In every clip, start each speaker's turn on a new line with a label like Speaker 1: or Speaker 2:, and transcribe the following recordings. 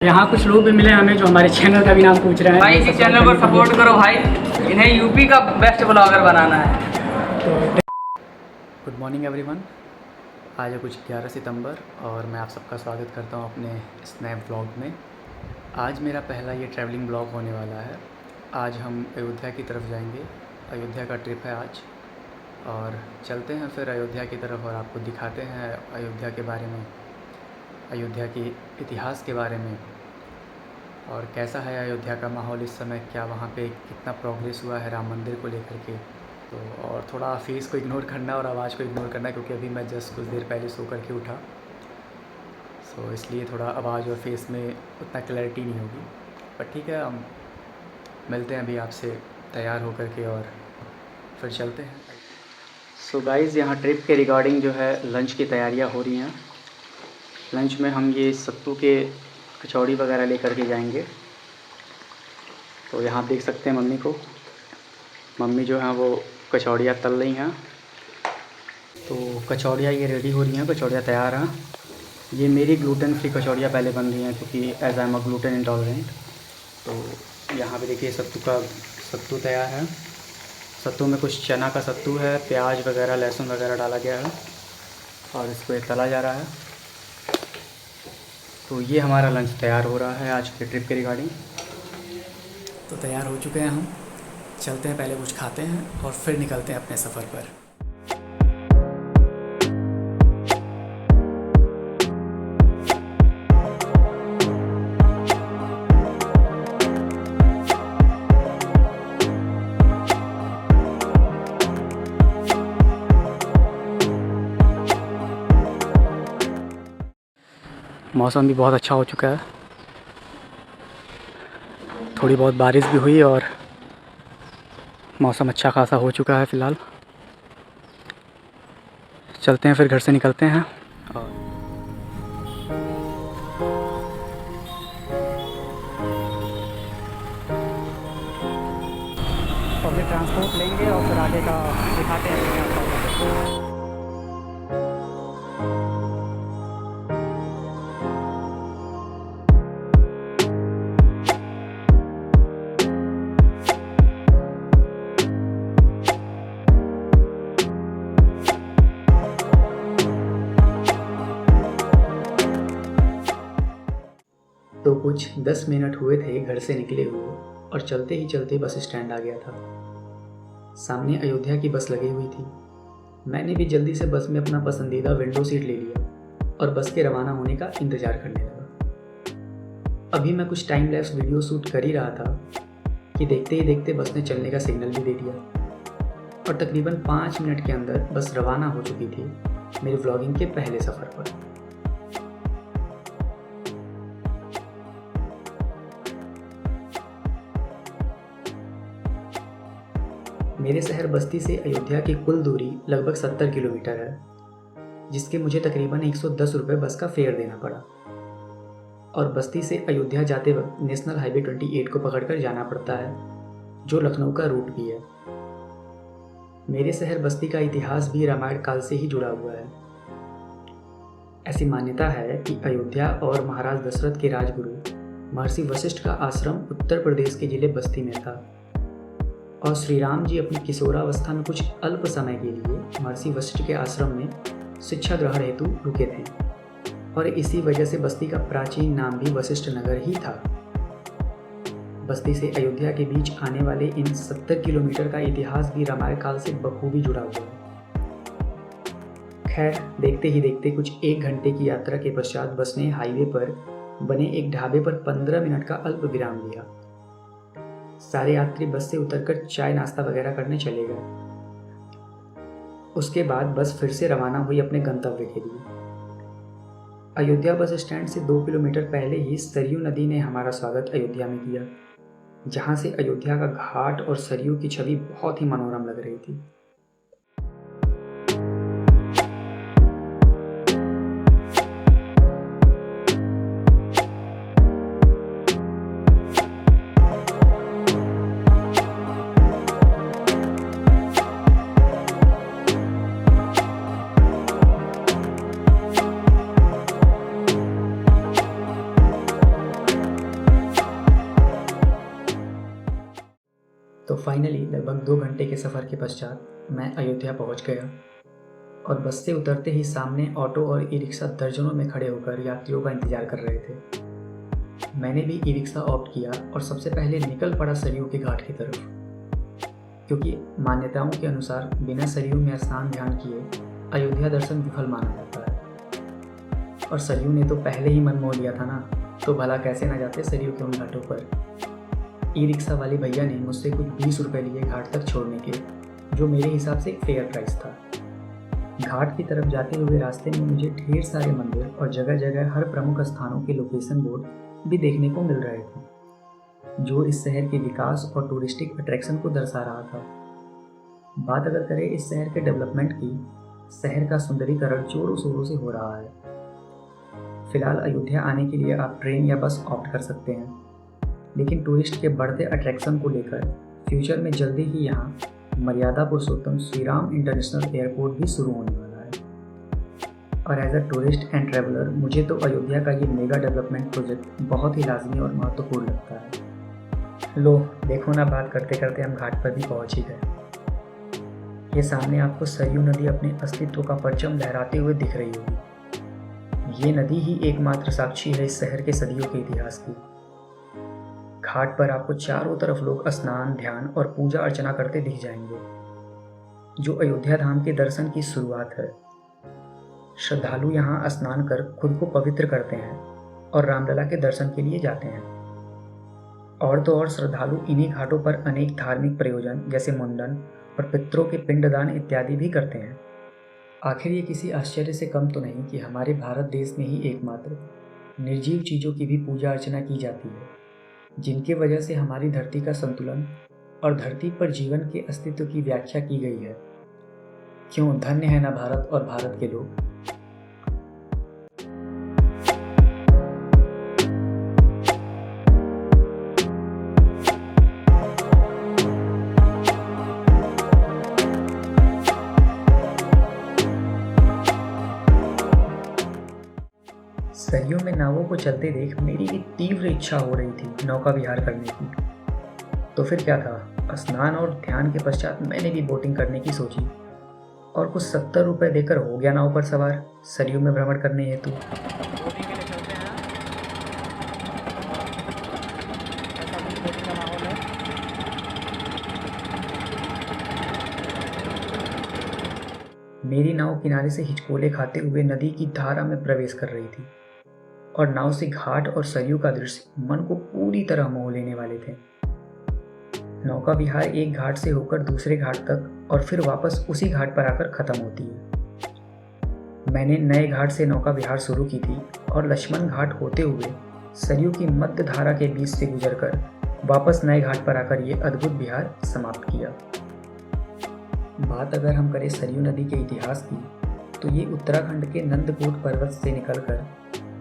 Speaker 1: यहाँ कुछ लोग भी मिले हमें जो हमारे चैनल का भी नाम पूछ रहे हैं।
Speaker 2: भाई इसी चैनल को सपोर्ट करो भाई, इन्हें यूपी का बेस्ट ब्लॉगर बनाना है।
Speaker 1: Good morning everyone. आज है कुछ 11 सितंबर और मैं आप सबका स्वागत करता हूँ अपने इस नए ब्लॉग में। आज मेरा पहला ये ट्रैवलिंग ब्लॉग होने वाला है। आज हम अयोध्या की तरफ जाएंगे। अयोध्या का ट्रिप है आज और चलते हैं फिर अयोध्या की तरफ और आपको दिखाते हैं अयोध्या के बारे में, अयोध्या के इतिहास के बारे में और कैसा है अयोध्या का माहौल इस समय, क्या वहाँ पे कितना प्रोग्रेस हुआ है राम मंदिर को लेकर के। तो और थोड़ा फेस को इग्नोर करना और आवाज़ को इग्नोर करना क्योंकि अभी मैं जस्ट कुछ देर पहले सो करके उठा, सो इसलिए थोड़ा आवाज़ और फेस में उतना क्लैरिटी नहीं होगी। पर ठीक है, हम मिलते हैं अभी आपसे तैयार होकर के और फिर चलते हैं। सो गाइज़, यहाँ ट्रिप के रिगार्डिंग जो है लंच की तैयारियाँ हो रही हैं। लंच में हम ये सत्तू के कचौड़ी वगैरह लेकर के जाएंगे। तो यहाँ देख सकते हैं मम्मी जो हैं वो कचौड़ियाँ तल रही हैं। तो कचौड़ियाँ ये रेडी हो रही हैं, कचौड़ियाँ तैयार हैं। ये मेरी ग्लूटेन फ्री कचौड़ियाँ पहले बन रही हैं क्योंकि as I am a gluten intolerant. तो यहाँ पे देखिए सत्तू तैयार है। सत्तू में कुछ चना का सत्तू है, प्याज वगैरह लहसुन वगैरह डाला गया है और इसको ये तला जा रहा है। तो ये हमारा लंच तैयार हो रहा है आज के ट्रिप के रिगार्डिंग। तो तैयार हो चुके हैं हम, चलते हैं, पहले कुछ खाते हैं और फिर निकलते हैं अपने सफ़र पर। मौसम भी बहुत अच्छा हो चुका है, थोड़ी बहुत बारिश भी हुई और मौसम अच्छा खासा हो चुका है फ़िलहाल। चलते हैं फिर, घर से निकलते हैं और पब्लिक ट्रांसपोर्ट लेंगे और फिर आगे का दिखाते हैं आपको। तो कुछ 10 मिनट हुए थे घर से निकले हुए और चलते ही चलते बस स्टैंड आ गया था। सामने अयोध्या की बस लगी हुई थी। मैंने भी जल्दी से बस में अपना पसंदीदा विंडो सीट ले लिया और बस के रवाना होने का इंतज़ार करने लगा। अभी मैं कुछ टाइम लैप्स वीडियो शूट कर ही रहा था कि देखते ही देखते बस ने चलने का सिग्नल भी दे दिया और तकरीबन 5 मिनट के अंदर बस रवाना हो चुकी थी मेरे व्लॉगिंग के पहले सफ़र पर। मेरे शहर बस्ती से अयोध्या की कुल दूरी लगभग 70 किलोमीटर है, जिसके मुझे तकरीबन 110 रुपये बस का फेयर देना पड़ा और बस्ती से अयोध्या जाते वक्त नेशनल हाईवे 28 को पकड़कर जाना पड़ता है, जो लखनऊ का रूट भी है। मेरे शहर बस्ती का इतिहास भी रामायण काल से ही जुड़ा हुआ है। ऐसी मान्यता है कि अयोध्या और महाराज दशरथ के राजगुरु महर्षि वशिष्ठ का आश्रम उत्तर प्रदेश के जिले बस्ती में था और श्री राम जी अपनी किशोरावस्था में कुछ अल्प समय के लिए महर्षि वशिष्ठ के आश्रम में शिक्षा ग्रहण हेतु रुके थे और इसी वजह से बस्ती का प्राचीन नाम भी वशिष्ठ नगर ही था। बस्ती से अयोध्या के बीच आने वाले इन 70 किलोमीटर का इतिहास भी रामायण काल से बखूबी जुड़ा हुआ है। खैर, देखते ही देखते कुछ 1 घंटे की यात्रा के पश्चात बस ने हाईवे पर बने एक ढाबे पर 15 मिनट का अल्प विराम लिया। सारे यात्री बस से उतरकर चाय नाश्ता वगैरह करने चले गए। उसके बाद बस फिर से रवाना हुई अपने गंतव्य के लिए। अयोध्या बस स्टैंड से 2 किलोमीटर पहले ही सरयू नदी ने हमारा स्वागत अयोध्या में किया, जहां से अयोध्या का घाट और सरयू की छवि बहुत ही मनोरम लग रही थी। तो फाइनली लगभग 2 घंटे के सफ़र के पश्चात मैं अयोध्या पहुंच गया और बस से उतरते ही सामने ऑटो और ई रिक्शा दर्जनों में खड़े होकर यात्रियों का इंतजार कर रहे थे। मैंने भी ई रिक्शा ऑप्ट किया और सबसे पहले निकल पड़ा सरयू के घाट की तरफ, क्योंकि मान्यताओं के अनुसार बिना सरयू में स्नान ध्यान किए अयोध्या दर्शन विफल माना जाता है। और सरयू ने तो पहले ही मन मोह लिया था ना, तो भला कैसे ना जाते सरयू के उन घाटों पर। ई रिक्शा वाले भैया ने मुझसे कुछ 20 रुपये लिए घाट तक छोड़ने के, जो मेरे हिसाब से एक फेयर प्राइस था। घाट की तरफ जाते हुए रास्ते में मुझे ढेर सारे मंदिर और जगह जगह हर प्रमुख स्थानों के लोकेशन बोर्ड भी देखने को मिल रहे थे, जो इस शहर के विकास और टूरिस्टिक अट्रैक्शन को दर्शा रहा था। बात अगर करें इस शहर के डेवलपमेंट की, शहर का सुंदरीकरण जोरों शोरों से हो रहा है। फिलहाल अयोध्या आने के लिए आप ट्रेन या बस ऑप्ट कर सकते हैं, लेकिन टूरिस्ट के बढ़ते अट्रैक्शन को लेकर फ्यूचर में जल्दी ही यहाँ मर्यादा पुरुषोत्तम श्री राम इंटरनेशनल एयरपोर्ट भी शुरू होने वाला है। और as a tourist and traveller मुझे तो अयोध्या का ये मेगा डेवलपमेंट प्रोजेक्ट बहुत ही लाजमी और महत्वपूर्ण लगता है। लो देखो ना, बात करते करते हम घाट पर भी पहुँच ही गए। ये सामने आपको सरयू नदी अपने अस्तित्व का परचम लहराते हुए दिख रही होगी। ये नदी ही एकमात्र साक्षी है इस शहर के सदियों के इतिहास की। घाट पर आपको चारों तरफ लोग स्नान, ध्यान और पूजा अर्चना करते दिख जाएंगे, जो अयोध्या धाम के दर्शन की शुरुआत है। श्रद्धालु यहाँ स्नान कर खुद को पवित्र करते हैं और रामलला के दर्शन के लिए जाते हैं। और तो और श्रद्धालु इन्हीं घाटों पर अनेक धार्मिक प्रयोजन जैसे मुंडन और पितरों के पिंडदान इत्यादि भी करते हैं। आखिर ये किसी आश्चर्य से कम तो नहीं कि हमारे भारत देश में ही एकमात्र निर्जीव चीज़ों की भी पूजा अर्चना की जाती है, जिनकी वजह से हमारी धरती का संतुलन और धरती पर जीवन के अस्तित्व की व्याख्या की गई है। क्यों धन्य है ना भारत और भारत के लोग। सरयू में नावों को चलते देख मेरी भी तीव्र इच्छा हो रही थी नौका विहार करने की। तो फिर क्या था, स्नान और ध्यान के पश्चात मैंने भी बोटिंग करने की सोची और कुछ 70 रुपये देकर हो गया नाव पर सवार सरयू में भ्रमण करने हेतु।
Speaker 2: बोटिंग के लिए चलते हैं। ऐसा कुछ बोटिंग का माहौल है।
Speaker 1: मेरी नाव किनारे से हिचकोले खाते हुए नदी की धारा में प्रवेश कर रही थी और नाव से घाट और सरयू का दृश्य मन को पूरी तरह मोह लेने वाले थे। नौका विहार एक घाट से होकर दूसरे घाट तक और फिर वापस उसी घाट पर आकर खत्म होती है। मैंने नए घाट से नौका विहार शुरू की थी और लक्ष्मण घाट होते हुए सरयू की मध्य धारा के बीच से गुजरकर वापस नए घाट पर आकर ये अद्भुत विहार समाप्त किया। बात अगर हम करें सरयू नदी के इतिहास की, तो ये उत्तराखंड के नंदकोट पर्वत से निकलकर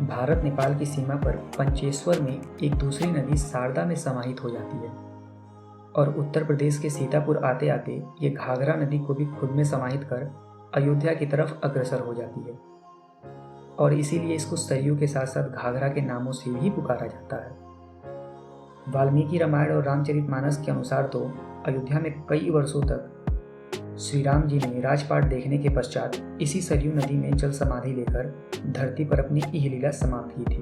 Speaker 1: भारत नेपाल की सीमा पर पंचेश्वर में एक दूसरी नदी शारदा में समाहित हो जाती है और उत्तर प्रदेश के सीतापुर आते आते ये घाघरा नदी को भी खुद में समाहित कर अयोध्या की तरफ अग्रसर हो जाती है और इसीलिए इसको सरयू के साथ साथ घाघरा के नामों से भी पुकारा जाता है। वाल्मीकि रामायण और रामचरितमानस के अनुसार तो अयोध्या में कई वर्षों तक श्री राम जी ने राजपाट देखने के पश्चात इसी सरयू नदी में जल समाधि लेकर धरती पर अपनी इह लीला समाप्त की थी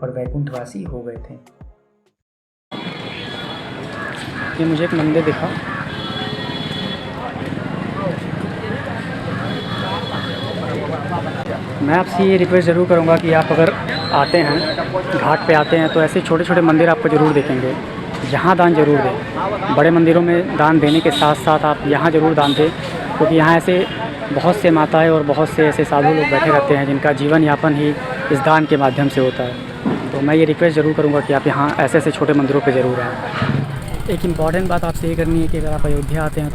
Speaker 1: और वैकुंठवासी हो गए थे। ये मुझे एक मंदिर दिखा, मैं आपसे ये रिक्वेस्ट ज़रूर करूँगा कि आप अगर आते हैं घाट पे आते हैं तो ऐसे छोटे छोटे मंदिर आपको ज़रूर देखेंगे, यहाँ दान जरूर दें। बड़े मंदिरों में दान देने के साथ साथ आप यहाँ ज़रूर दान दें, क्योंकि यहाँ ऐसे बहुत से माताएं और बहुत से ऐसे साधु लोग बैठे रहते हैं जिनका जीवन यापन ही इस दान के माध्यम से होता है। तो मैं ये रिक्वेस्ट ज़रूर करूँगा कि आप यहाँ ऐसे ऐसे छोटे मंदिरों पर ज़रूर आएँ। एक इम्पॉर्टेंट बात आपसे ये करनी है कि अगर आप अयोध्या आते हैं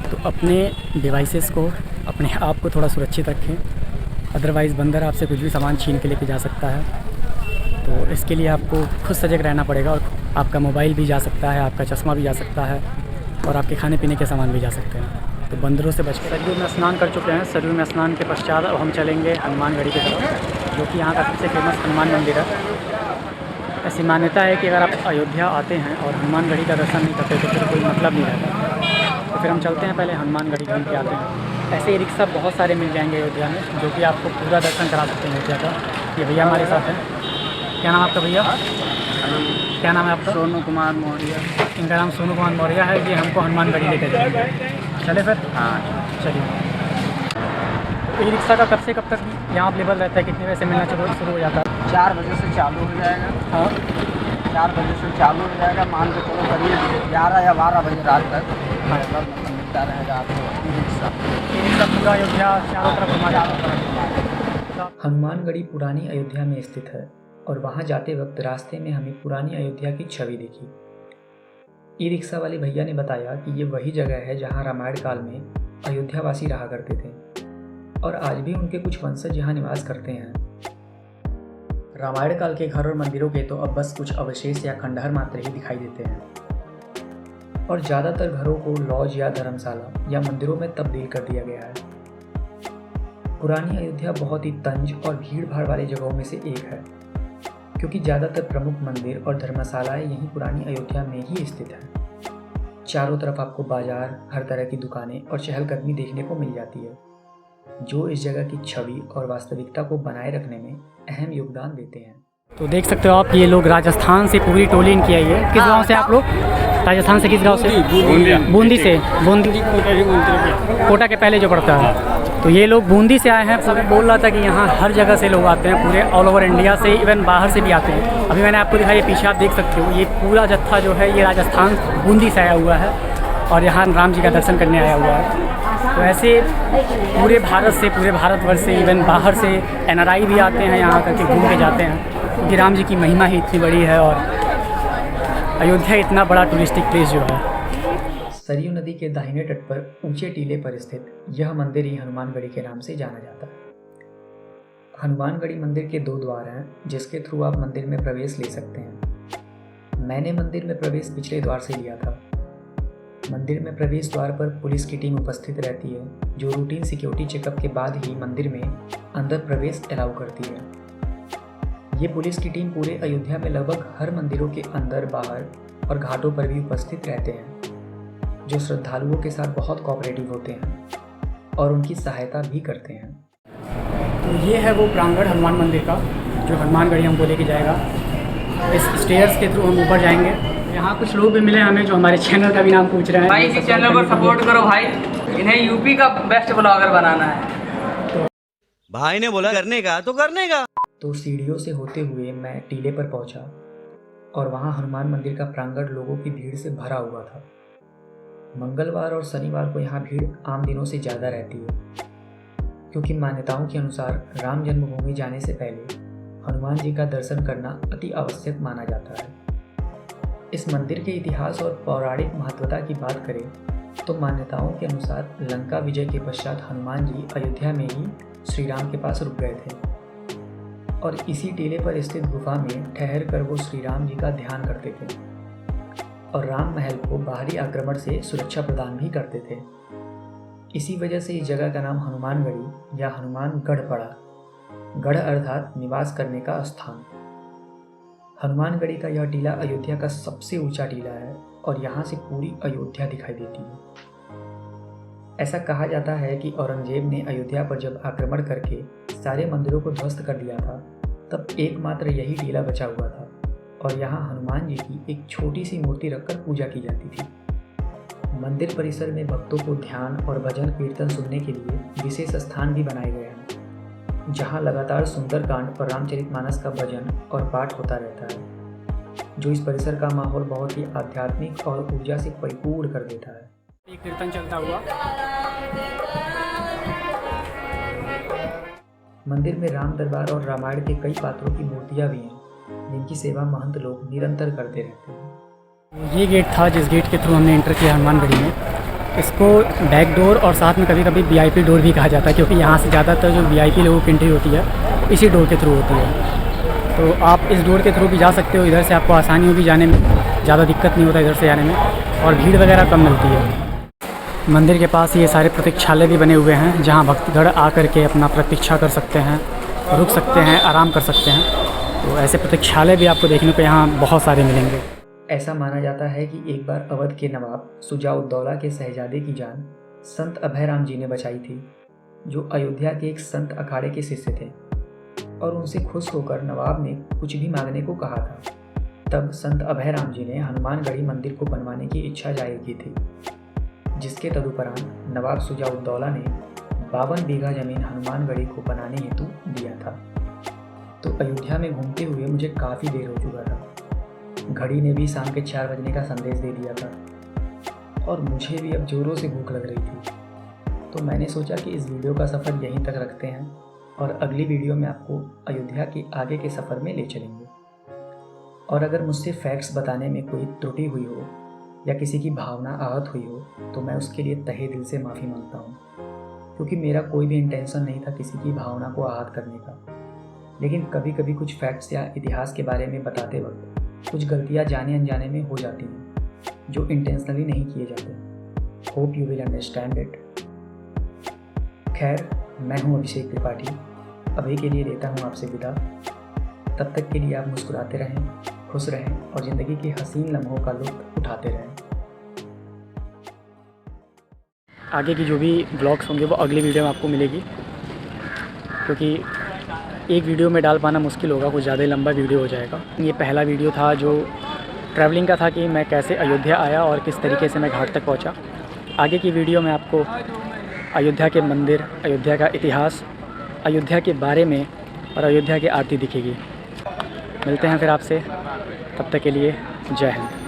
Speaker 1: तो अपने डिवाइसेस को, अपने आप को थोड़ा सुरक्षित रखें, अदरवाइज़ बंदर आपसे कुछ भी सामान छीन के लेके जा सकता है। तो इसके लिए आपको खुद सजग रहना पड़ेगा और आपका मोबाइल भी जा सकता है, आपका चश्मा भी जा सकता है और आपके खाने पीने के सामान भी जा सकते हैं। तो बंदरों से बच। सरयू में स्नान कर चुके हैं। सरयू में स्नान के पश्चात अब हम चलेंगे हनुमानगढ़ी की तरफ, जो कि यहाँ का सबसे फेमस हनुमान मंदिर है। ऐसी मान्यता है कि अगर आप अयोध्या आते हैं और हनुमानगढ़ी का दर्शन नहीं करते तो फिर कोई मतलब नहीं रहता। तो फिर हम चलते हैं, पहले हनुमानगढ़ी घूम के आते हैं। ऐसे ही रिक्शा बहुत सारे मिल जाएंगे अयोध्या में, जो कि आपको पूरा दर्शन करा सकते हैं अयोध्या का। ये भैया हमारे साथ हैं। क्या नाम आपका भैया? क्या नाम है आपका?
Speaker 2: सोनू कुमार मौर्य।
Speaker 1: इनका नाम सोनू कुमार मौर्य है। ये हमको हनुमानगढ़ी लेकर जाएंगे। चले फिर?
Speaker 2: हाँ
Speaker 1: चलिए। ई रिक्शा का कब से कब तक यहाँ अवेलेबल रहता है? कितने बजे से मिलना शुरू हो जाता है?
Speaker 2: 4 बजे से चालू हो जाएगा।
Speaker 1: हाँ
Speaker 2: 4 बजे से चालू हो जाएगा, मान के चलो करीब 11 या 12 बजे रात तक मतलब मिलता रहेगा आपको ई रिक्शा
Speaker 1: पूरा अयोध्या चारों तरफ घुमा
Speaker 2: चारों तरफ।
Speaker 1: हनुमानगढ़ी पुरानी अयोध्या में स्थित है और वहाँ जाते वक्त रास्ते में हमें पुरानी अयोध्या की छवि दिखी। ई रिक्शा वाले भैया ने बताया कि ये वही जगह है जहाँ रामायण काल में अयोध्यावासी रहा करते थे और आज भी उनके कुछ वंशज यहाँ निवास करते हैं। रामायण काल के घर और मंदिरों के तो अब बस कुछ अवशेष या खंडहर मात्र ही दिखाई देते हैं और ज़्यादातर घरों को लॉज या धर्मशाला या मंदिरों में तब्दील कर दिया गया है। पुरानी अयोध्या बहुत ही तंज और भीड़ भाड़ वाली जगहों में से एक है, क्योंकि ज़्यादातर प्रमुख मंदिर और धर्मशालाएं यहीं पुरानी अयोध्या में ही स्थित हैं। चारों तरफ आपको बाजार, हर तरह की दुकानें और चहलकदमी देखने को मिल जाती है, जो इस जगह की छवि और वास्तविकता को बनाए रखने में अहम योगदान देते हैं। तो देख सकते हो आप, ये लोग राजस्थान से पूरी टोली इनकी आई है। किस गांव से आप लोग? राजस्थान से किस गांव से? बूंदी से। बूंदी कोटा के पहले जो पड़ता है। तो ये लोग बूंदी से आए हैं। सब बोल रहा था कि यहाँ हर जगह से लोग आते हैं, पूरे ऑल ओवर इंडिया से, इवन बाहर से भी आते हैं। अभी मैंने आपको दिखाया, ये पीछे आप देख सकते हो, ये पूरा जत्था जो है ये राजस्थान बूंदी से आया हुआ है और यहाँ राम जी का दर्शन करने आया हुआ है। तो ऐसे पूरे भारत से, पूरे भारतवर्ष से, इवन बाहर से NRI भी आते हैं यहाँ करके घूम के जाते हैं, क्योंकि राम जी की महिमा ही इतनी बड़ी है और अयोध्या इतना बड़ा टूरिस्टिक प्लेस जो है। सरयू नदी के दाहिने तट पर ऊंचे टीले पर स्थित यह मंदिर ही हनुमानगढ़ी के नाम से जाना जाता है। हनुमानगढ़ी मंदिर के 2 द्वार हैं, जिसके थ्रू आप मंदिर में प्रवेश ले सकते हैं। मैंने मंदिर में प्रवेश पिछले द्वार से लिया था। मंदिर में प्रवेश द्वार पर पुलिस की टीम उपस्थित रहती है, जो रूटीन सिक्योरिटी चेकअप के बाद ही मंदिर में अंदर प्रवेश अलाउ करती है। ये पुलिस की टीम पूरे अयोध्या में लगभग हर मंदिरों के अंदर, बाहर और घाटों पर भी उपस्थित रहते हैं, जो श्रद्धालुओं के साथ बहुत कोऑपरेटिव होते हैं और उनकी सहायता भी करते हैं। तो ये है वो प्रांगण हनुमान मंदिर का, जो हनुमानगढ़ी हमको लेके जाएगा। इस स्टेयर्स के थ्रू हम ऊपर जाएंगे। यहाँ कुछ लोग भी मिले हमें, जो हमारे चैनल का भी नाम पूछ रहे हैं।
Speaker 2: भाई इस चैनल को सपोर्ट करो भाई, इन्हें यूपी का बेस्ट ब्लॉगर बनाना है।
Speaker 3: भाई ने बोला करने का तो करने का।
Speaker 1: तो सीढ़ियों से होते हुए मैं टीले पर पहुंचा और वहाँ हनुमान मंदिर का प्रांगण लोगों की भीड़ से भरा हुआ था। मंगलवार और शनिवार को यहाँ भीड़ आम दिनों से ज़्यादा रहती है, क्योंकि मान्यताओं के अनुसार राम जन्मभूमि जाने से पहले हनुमान जी का दर्शन करना अति आवश्यक माना जाता है। इस मंदिर के इतिहास और पौराणिक महत्वता की बात करें तो मान्यताओं के अनुसार लंका विजय के पश्चात हनुमान जी अयोध्या में ही श्री राम के पास रुक गए थे और इसी टीले पर स्थित गुफा में ठहर कर वो श्री राम जी का ध्यान करते थे और राम महल को बाहरी आक्रमण से सुरक्षा प्रदान भी करते थे। इसी वजह से इस जगह का नाम हनुमानगढ़ी या हनुमानगढ़ पड़ा। गढ़ अर्थात निवास करने का स्थान। हनुमानगढ़ी का यह टीला अयोध्या का सबसे ऊंचा टीला है और यहाँ से पूरी अयोध्या दिखाई देती है। ऐसा कहा जाता है कि औरंगजेब ने अयोध्या पर जब आक्रमण करके सारे मंदिरों को ध्वस्त कर दिया था, तब एकमात्र यही टीला बचा हुआ था और यहाँ हनुमान जी की एक छोटी सी मूर्ति रखकर पूजा की जाती थी। मंदिर परिसर में भक्तों को ध्यान और भजन कीर्तन सुनने के लिए विशेष स्थान भी बनाए गए हैं, जहाँ लगातार सुंदरकांड और रामचरितमानस का भजन और पाठ होता रहता है, जो इस परिसर का माहौल बहुत ही आध्यात्मिक और ऊर्जा से परिपूर्ण कर देता है। एक कीर्तन चलता हुआ मंदिर में राम दरबार और रामायण के कई पात्रों की मूर्तियाँ भी हैं, जिनकी सेवा महंत लोग निरंतर करते रहते हैं। ये गेट था जिस गेट के थ्रू हमने एंटर किया हनुमानगढ़ी में। इसको बैक डोर और साथ में कभी कभी VIP डोर भी कहा जाता है, क्योंकि यहाँ से ज़्यादातर जो VIP लोगों की एंट्री होती है इसी डोर के थ्रू होती है। तो आप इस डोर के थ्रू भी जा सकते हो। इधर से आपको आसानी होगी जाने में, ज़्यादा दिक्कत नहीं होता इधर से आने में और भीड़ वगैरह कम मिलती है। मंदिर के पास ये सारे प्रतीक्षालय भी बने हुए हैं, जहाँ भक्तगण आकर के अपना प्रतीक्षा कर सकते हैं, रुक सकते हैं, आराम कर सकते हैं। तो ऐसे प्रतीक्षालय भी आपको देखने को यहाँ बहुत सारे मिलेंगे। ऐसा माना जाता है कि एक बार अवध के नवाब शुजा-उद-दौला के शहजादे की जान संत अभय राम जी ने बचाई थी, जो अयोध्या के एक संत अखाड़े के शिष्य थे, और उनसे खुश होकर नवाब ने कुछ भी मांगने को कहा था। तब संत अभय राम जी ने हनुमानगढ़ी मंदिर को बनवाने की इच्छा जाहिर की थी, जिसके तदुपरांत नवाब शुजा-उद-दौला ने 52 बीघा जमीन हनुमानगढ़ी को बनाने हेतु दिया था। तो अयोध्या में घूमते हुए मुझे काफ़ी देर हो चुका था। घड़ी ने भी शाम के 4 बजने का संदेश दे दिया था और मुझे भी अब ज़ोरों से भूख लग रही थी। तो मैंने सोचा कि इस वीडियो का सफ़र यहीं तक रखते हैं और अगली वीडियो में आपको अयोध्या के आगे के सफ़र में ले चलेंगे। और अगर मुझसे फैक्ट्स बताने में कोई त्रुटि हुई हो या किसी की भावना आहत हुई हो तो मैं उसके लिए तहे दिल से माफ़ी मांगता हूँ, क्योंकि मेरा कोई भी इंटेंशन नहीं था किसी की भावना को आहत करने का। लेकिन कभी कभी कुछ फैक्ट्स या इतिहास के बारे में बताते वक्त कुछ गलतियाँ जाने अनजाने में हो जाती हैं, जो इंटेंशनली नहीं किए जाते। Hope you will understand it. खैर, मैं हूँ अभिषेक त्रिपाठी। अभी के लिए लेता हूँ आपसे विदा। तब तक के लिए आप मुस्कुराते रहें, खुश रहें और ज़िंदगी के हसीन लम्हों का लुत्फ़ उठाते रहें। आगे की जो भी ब्लॉग्स होंगे वो अगली वीडियो में आपको मिलेगी, क्योंकि एक वीडियो में डाल पाना मुश्किल होगा, कुछ ज़्यादा लंबा वीडियो हो जाएगा। ये पहला वीडियो था जो ट्रैवलिंग का था कि मैं कैसे अयोध्या आया और किस तरीके से मैं घाट तक पहुंचा। आगे की वीडियो में आपको अयोध्या के मंदिर, अयोध्या का इतिहास, अयोध्या के बारे में और अयोध्या की आरती दिखेगी। मिलते हैं फिर आपसे, तब तक के लिए जय हिंद।